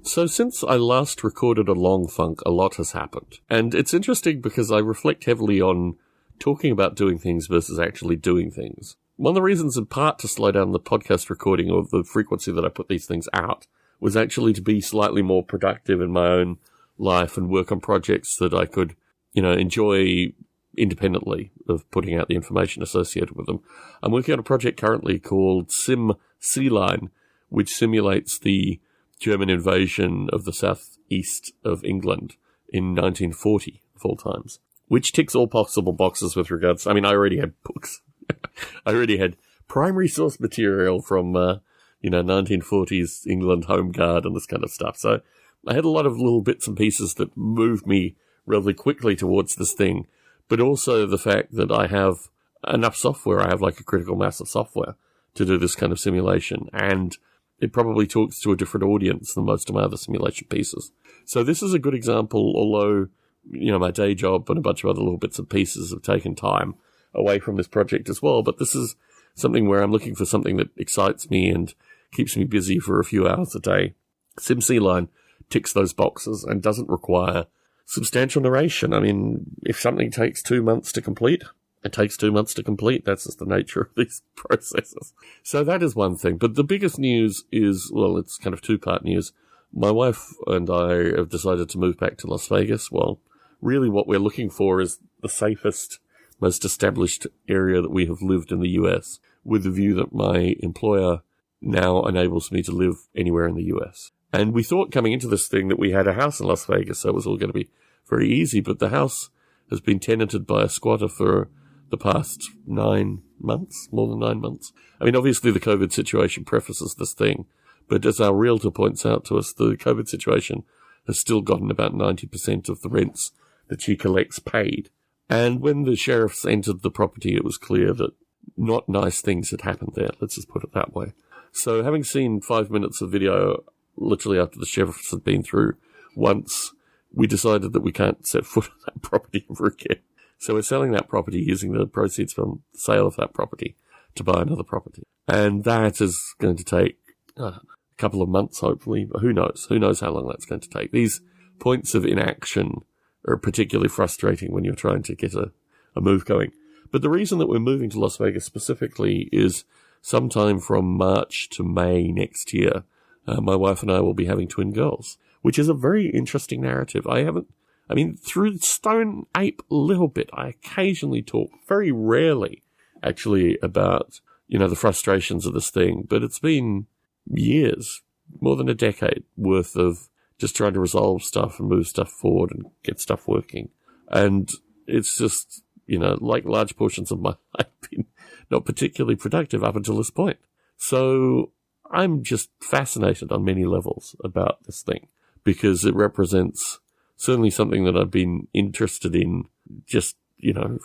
So since I last recorded a long funk, a lot has happened. And it's interesting because I reflect heavily on talking about doing things versus actually doing things. One of the reasons in part to slow down the podcast recording or the frequency that I put these things out was actually to be slightly more productive in my own life and work on projects that I could, enjoy independently of putting out the information associated with them. I'm working on a project currently called Sim Sea Line, which simulates the German invasion of the southeast of England in 1940, of all times, which ticks all possible boxes with regards. I already had books. I already had primary source material from, 1940s England Home Guard and this kind of stuff. So I had a lot of little bits and pieces that moved me relatively quickly towards this thing, but also the fact that I have enough software. I have like a critical mass of software to do this kind of simulation, and it probably talks to a different audience than most of my other simulation pieces. So this is a good example, although, my day job and a bunch of other little bits and pieces have taken time away from this project as well. But this is something where I'm looking for something that excites me and keeps me busy for a few hours a day. Sim Sea Line ticks those boxes and doesn't require substantial narration. If something takes 2 months to complete, it takes 2 months to complete. That's just the nature of these processes. So that is one thing. But the biggest news is, well, it's kind of two-part news. My wife and I have decided to move back to Las Vegas. Well, really what we're looking for is the safest, most established area that we have lived in the US, with the view that my employer now enables me to live anywhere in the US. And we thought coming into this thing that we had a house in Las Vegas, so it was all going to be very easy, but the house has been tenanted by a squatter for the past 9 months, more than 9 months. Obviously the COVID situation prefaces this thing, but as our realtor points out to us, the COVID situation has still gotten about 90% of the rents that she collects paid. And when the sheriffs entered the property, it was clear that not nice things had happened there. Let's just put it that way. So having seen 5 minutes of video literally after the sheriffs had been through once, we decided that we can't set foot on that property ever again. So we're selling that property using the proceeds from the sale of that property to buy another property. And that is going to take a couple of months, hopefully. But who knows? Who knows how long that's going to take? These points of inaction are particularly frustrating when you're trying to get a move going. But the reason that we're moving to Las Vegas specifically is sometime from March to May next year, my wife and I will be having twin girls, which is a very interesting narrative. Through Stone Ape a little bit, I occasionally talk, very rarely, actually, about, the frustrations of this thing. But it's been years, more than a decade worth of just trying to resolve stuff and move stuff forward and get stuff working. And it's just, like large portions of my life, been not particularly productive up until this point. So I'm just fascinated on many levels about this thing because it represents certainly something that I've been interested in just,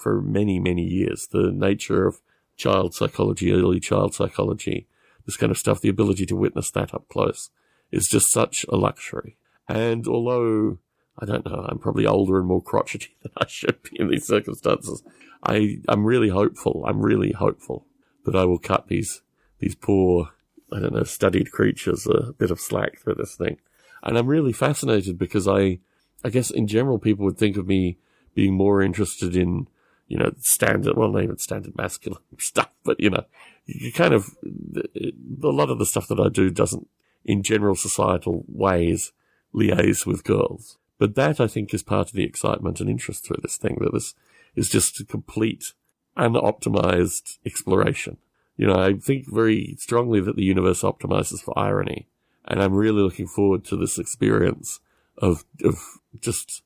for many, many years. The nature of child psychology, early child psychology, this kind of stuff, the ability to witness that up close is just such a luxury. And although, I don't know, I'm probably older and more crotchety than I should be in these circumstances, I'm really hopeful that I will cut these poor, studied creatures a bit of slack through this thing. And I'm really fascinated because I guess in general people would think of me being more interested in, standard, well, not even standard masculine stuff, but, you kind of, a lot of the stuff that I do doesn't, in general societal ways, liaise with girls. But that, I think, is part of the excitement and interest through this thing, that this is just a complete, unoptimized exploration. I think very strongly that the universe optimizes for irony, and I'm really looking forward to this experience of just,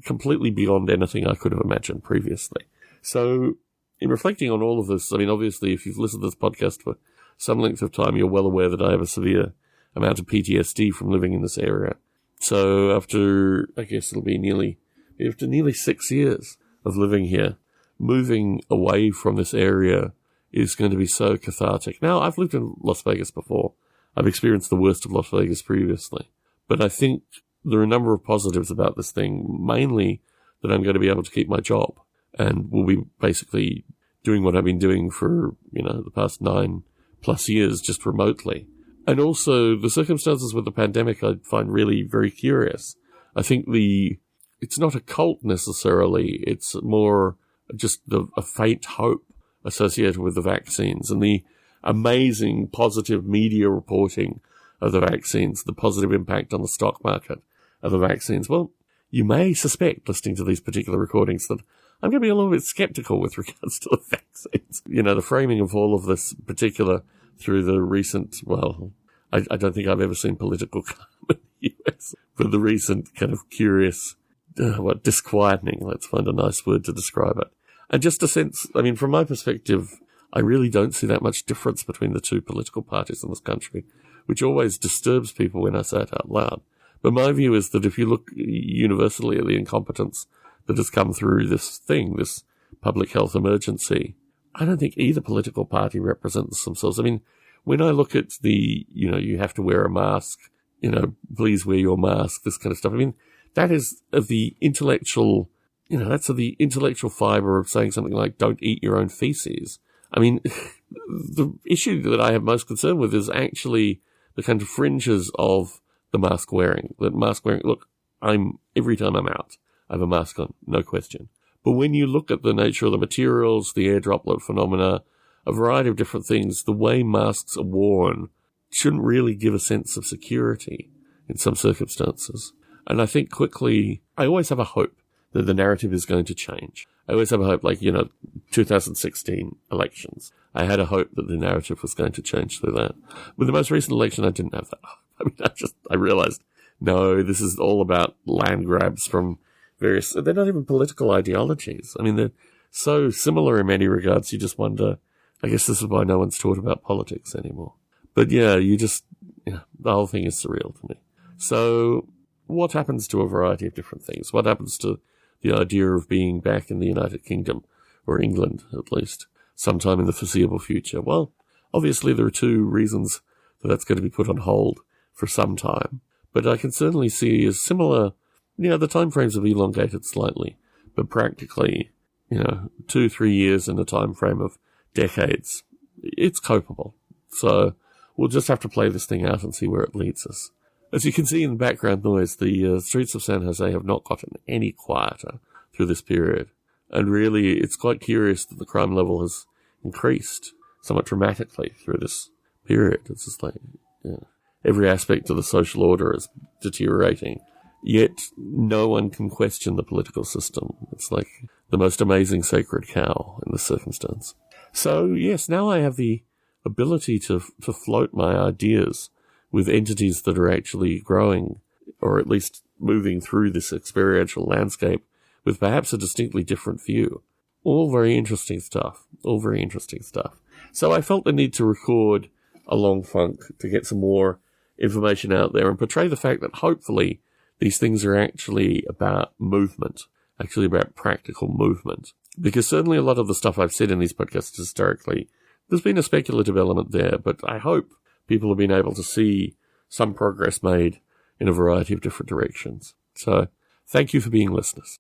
completely beyond anything I could have imagined previously. So, in reflecting on all of this, obviously, if you've listened to this podcast for some length of time, you're well aware that I have a severe amount of PTSD from living in this area. So after, I guess it'll be nearly 6 years of living here, moving away from this area is going to be so cathartic. Now, I've lived in Las Vegas before. I've experienced the worst of Las Vegas previously. But I think there are a number of positives about this thing, mainly that I'm going to be able to keep my job and will be basically doing what I've been doing for, the past 9+ years just remotely. And also, the circumstances with the pandemic I find really very curious. I think it's not a cult necessarily, it's more just a faint hope associated with the vaccines and the amazing positive media reporting of the vaccines, the positive impact on the stock market of the vaccines. Well, you may suspect, listening to these particular recordings, that I'm going to be a little bit skeptical with regards to the vaccines. The framing of all of this particular through the recent, I don't think I've ever seen political calm in the US, but the recent kind of curious, disquietening, let's find a nice word to describe it. And just a sense, from my perspective, I really don't see that much difference between the two political parties in this country, which always disturbs people when I say it out loud. But my view is that if you look universally at the incompetence that has come through this public health emergency, I don't think either political party represents themselves. When I look at you have to wear a mask, please wear your mask, this kind of stuff, that is of the intellectual, that's of the intellectual fiber of saying something like, don't eat your own feces. The issue that I have most concern with is actually the kind of fringes of the mask wearing. Look, every time I'm out, I have a mask on, no question. But when you look at the nature of the materials, the air droplet phenomena, a variety of different things, the way masks are worn shouldn't really give a sense of security in some circumstances. And I think quickly, I always have a hope that the narrative is going to change. I always have a hope, 2016 elections. I had a hope that the narrative was going to change through that. With the most recent election, I didn't have that hope. I realized, no, this is all about land grabs from various, they're not even political ideologies. They're so similar in many regards, you just wonder, I guess this is why no one's taught about politics anymore. But yeah, the whole thing is surreal to me. So what happens to a variety of different things? What happens to the idea of being back in the United Kingdom, or England at least, sometime in the foreseeable future? Well, obviously there are two reasons that that's going to be put on hold for some time. But I can certainly see as similar, the timeframes have elongated slightly, but practically, 2-3 years in a time frame of decades, it's copable. So we'll just have to play this thing out and see where it leads us. As you can see in the background noise, the streets of San Jose have not gotten any quieter through this period. And really, it's quite curious that the crime level has increased somewhat dramatically through this period. It's just every aspect of the social order is deteriorating. Yet no one can question the political system. It's like the most amazing sacred cow in this circumstance. So yes, now I have the ability to float my ideas with entities that are actually growing, or at least moving through this experiential landscape with perhaps a distinctly different view. All very interesting stuff. So I felt the need to record a long funk to get some more information out there and portray the fact that hopefully these things are actually about movement, actually about practical movement. Because certainly a lot of the stuff I've said in these podcasts historically, there's been a speculative element there, but I hope people have been able to see some progress made in a variety of different directions. So thank you for being listeners.